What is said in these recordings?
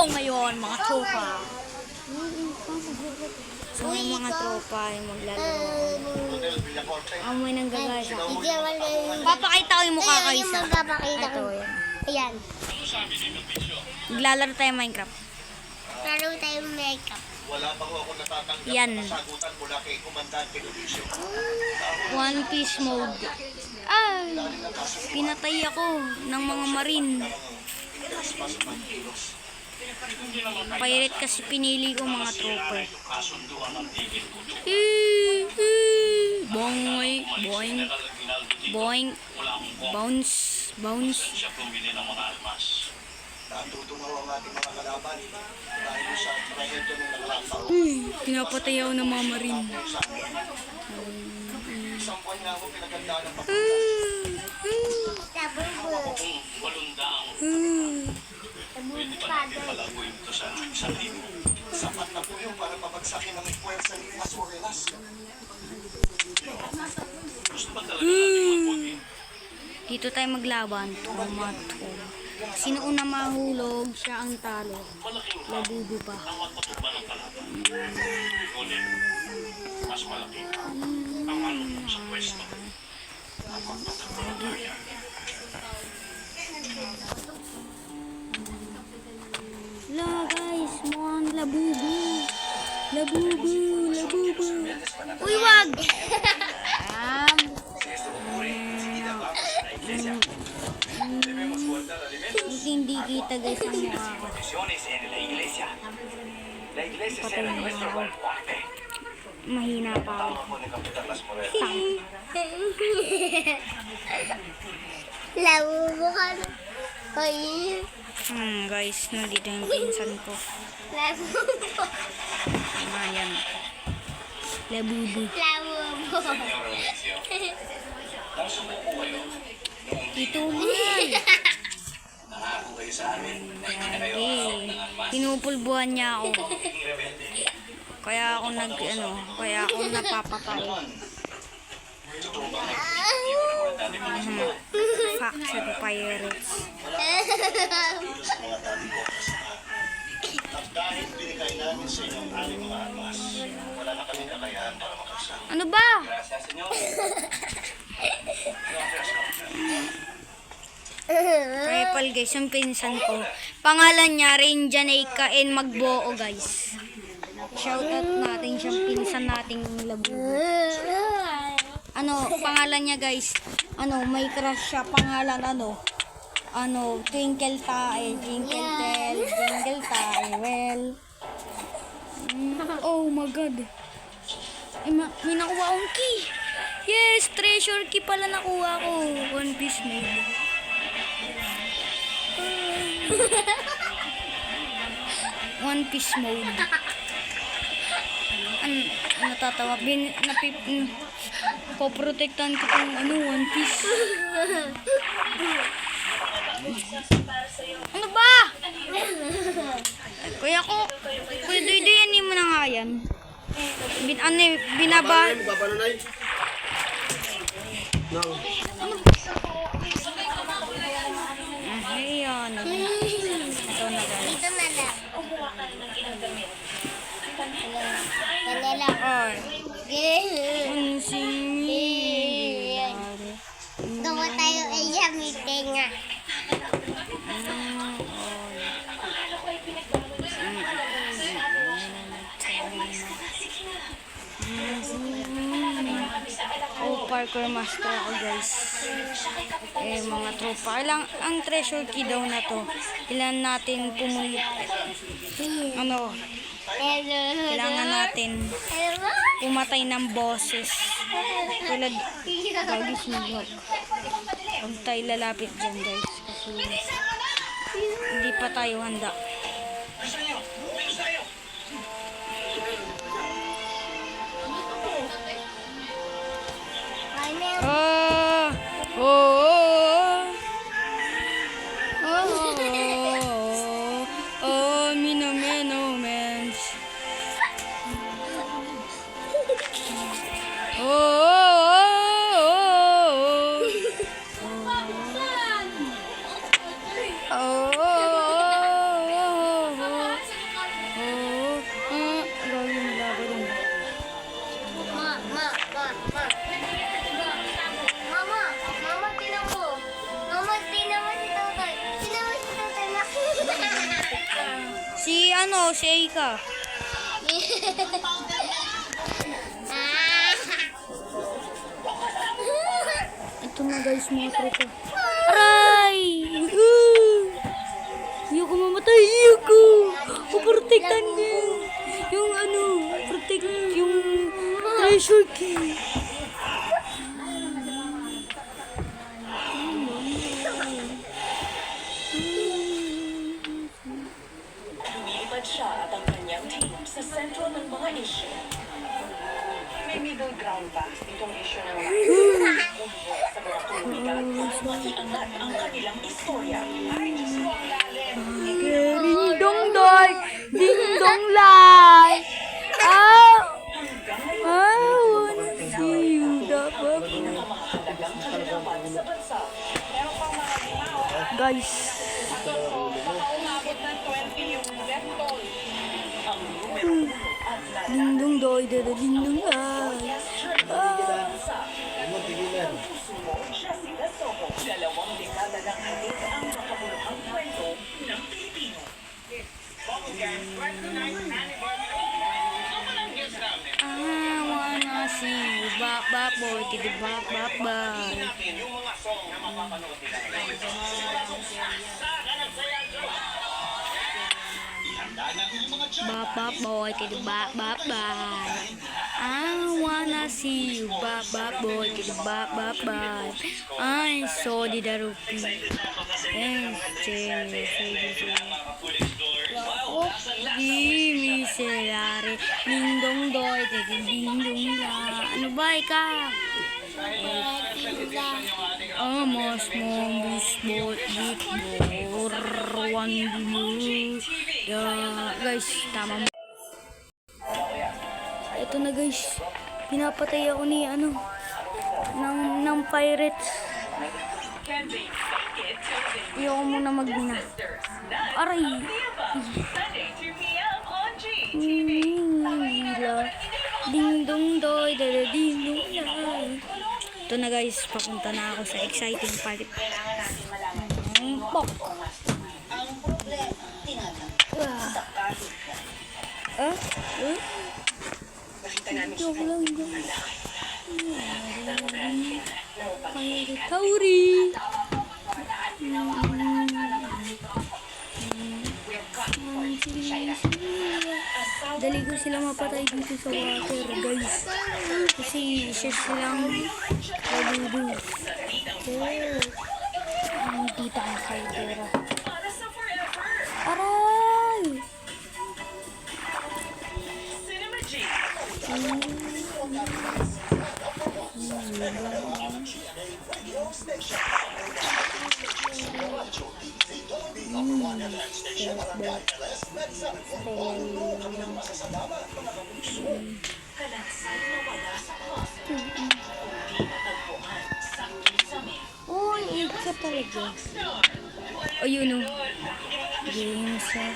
So ngayon mga tropa. So ngayon mga tropa ay maglalaro. Amoy nang gagasa. Papakita ko yung mukha ko isa. Ito yan. Ayan. Maglalaro tayo Minecraft. Laro tayo makeup. Wala pa ho ako natatanggap Yan. na sagutan mula kay Komandante Luisio. One Piece mode. Ay! Pinatay ako ng mga marine. Pirate kasi pinili ko mga trooper. Boing, boing, boing, bounce, bounce. Natutunaw ang ating mga kalaban dahil sa trahedya ng nakaraang Pinapatay ako ng mga marine. isang buwan nga ako pinagandaan ng sapat na po yun para pabagsakin ang puwersa ni Asurelas. Dito tayo maglaban. Tomato. Sino una mahulog, siya ang talo. Labubo pa. Mas malaki ang ano sa pwesto. La guys, mukhang labubo. Labubo, labubo. Uy, wag! Hindi kita guys ang mukha ko. Patay na ako. Mahina pa ako. Labubo ka na. Hoy. Guys, nandito yung pinsan ko. Labubo. Ayan. Labubo. Labubo. Dito man. Pinupulbuhan niya ako. Kaya ako kaya ako napapatay. Faction Pirates. At dahil binigay namin sa inyo ang aming mga armas, wala na kami kakayahan para makasa. Ano ba? Repal guys, yung pinsan ko. Pangalan niya, Renjaneika and Magbuo guys. Shoutout natin siyang pinsan nating Labubo. Pangalan niya guys, may crush siya, pangalan Twinkle Tae, Twinkle Tel, Twinkle Tae, well. Oh my god. May nakuha akong key. Yes, treasure key pala nakuha ko. One Piece mode. One Piece mode. Natatawa. Poprotektan ko itong One Piece. Ano ba? Kuya Doydoy, yan mo na nga yan. Binaba. Ayan. Ito na guys. Ito na lang. Ganyan lang. Ay. Gawa tayo ay yamitin nga. Parkour master ako guys. Mga tropa. Ang treasure key daw na to. Kailangan natin kailangan natin pumatay ng bosses. Tulad guys, huwag tayo lalapit dyan guys. Kasi hindi pa tayo handa. Si Eika. Ito na guys, mga tropa. Aray! Ayoko mamatay, ayoko! Puprotektan niya. Yung protect yung treasure key. Lumilipad siya at ang kanyang team sa sentro ng mga issue. May middle ground ba itong issue ng mga sa mga tulubigan para maiangat ang kanilang istorya? Ding dong doy, ding dong lai. Ah, I wanna see you, dapat. Pinakamahalagang kalalaman sa bansa. Meron pang mga limaw. Guys, Umabot ng 20 yung death toll. Ang numero at ding dong doy, ding dong lai. Jessica Soho, 2 dekada ng hatid ang makabuluhang kwento ng Pilipino. I wanna see you, bap bap boy, tidi bap bap bap. Yung mga song na mapapanood nila. Handa na yung mga chat. Bap bap boy, tidi bap bap bap. I wanna see you, bap bap boy, tidi bap bap bap. I saw the daruki. Di miserare, ding dong doy, ding dong la. Ano ba ka? Amos mombus bot bit bor one blue. Guys, tama mo. Ito na guys, pinapatay ako ni ng pirates. Ayoko muna magna. Aray. Ding dong doy, ding dong doy. Ito na guys, papunta na ako sa exciting part. Pok. Joke lang guys. Pirate Tauri. Dali ko sila mapatay dito sa water guys. Kasi isa silang ladudu. Hindi tayo kayo pera. Aray! Oh, ikat talaga. Oh, yun o. Games of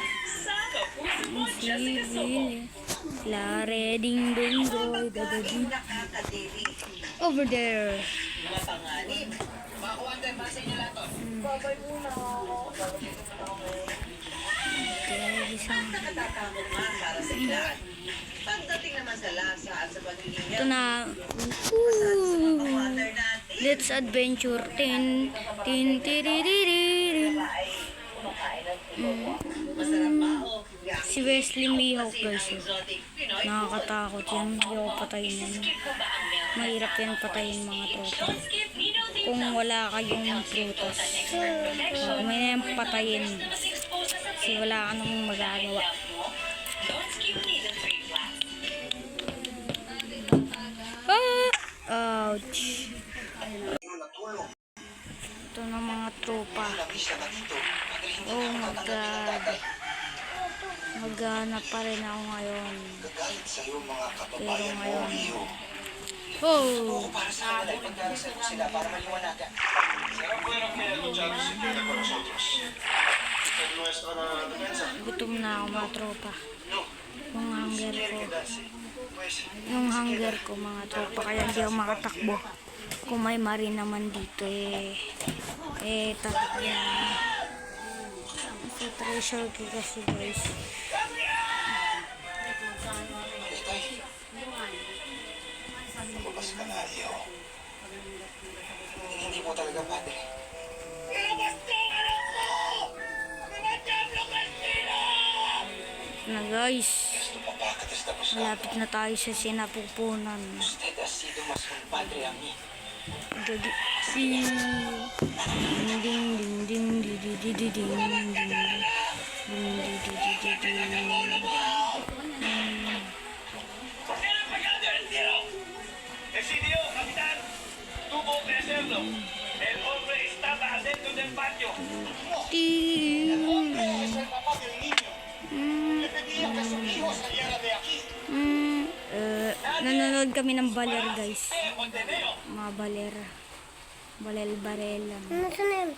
Civil. Lare ding ding doy dadadi. Over there. Pagdating naman sa lasa at sa pagiging Ito na. Let's adventure. Tin tin tiriririn. Si Wesley Mihawk guys. Nakakatakot yan. Ayaw patayin yan. Mahirap yan patayin mga tropa. Kung wala kayong prutas. May na yung patayin. Kasi wala ka nang magagawa. Ouch. Ito na mga tropa. Oh my god. Maghanap pa rin ako ngayon. Pero ngayon. Oh! Gutom na ako mga tropa. Yung hunger ko mga tropa. Kaya hindi ako makatakbo. Kung may marin naman dito tatakbo na. Sa Pressure ko kasi guys. Lumabas ka na, Leo. Hindi mo talaga, padre. Na guys, Gusto pa pa, katas tapos na. malapit na tayo sa sinapupunan. Usted ha sido mas un padre a mí. Gagi. Ding ding ding ding ding ding ding ding ding Decidió, capitán. Tuvo que hacerlo. El hombre estaba adentro del patio. Es el papá del niño. Le pedía que su hijo saliera de aquí. Nanonood kami ng baler guys. Montenegro. Mga baler. Barel lang. Ano sa na yun?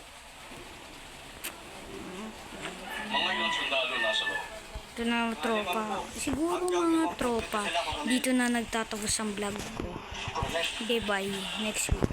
Mga ilang sundalo nasa loob. Ito na tropa. Siguro mga tropa. Dito na nagtatapos ang vlog ko. Okay, bye. Next week.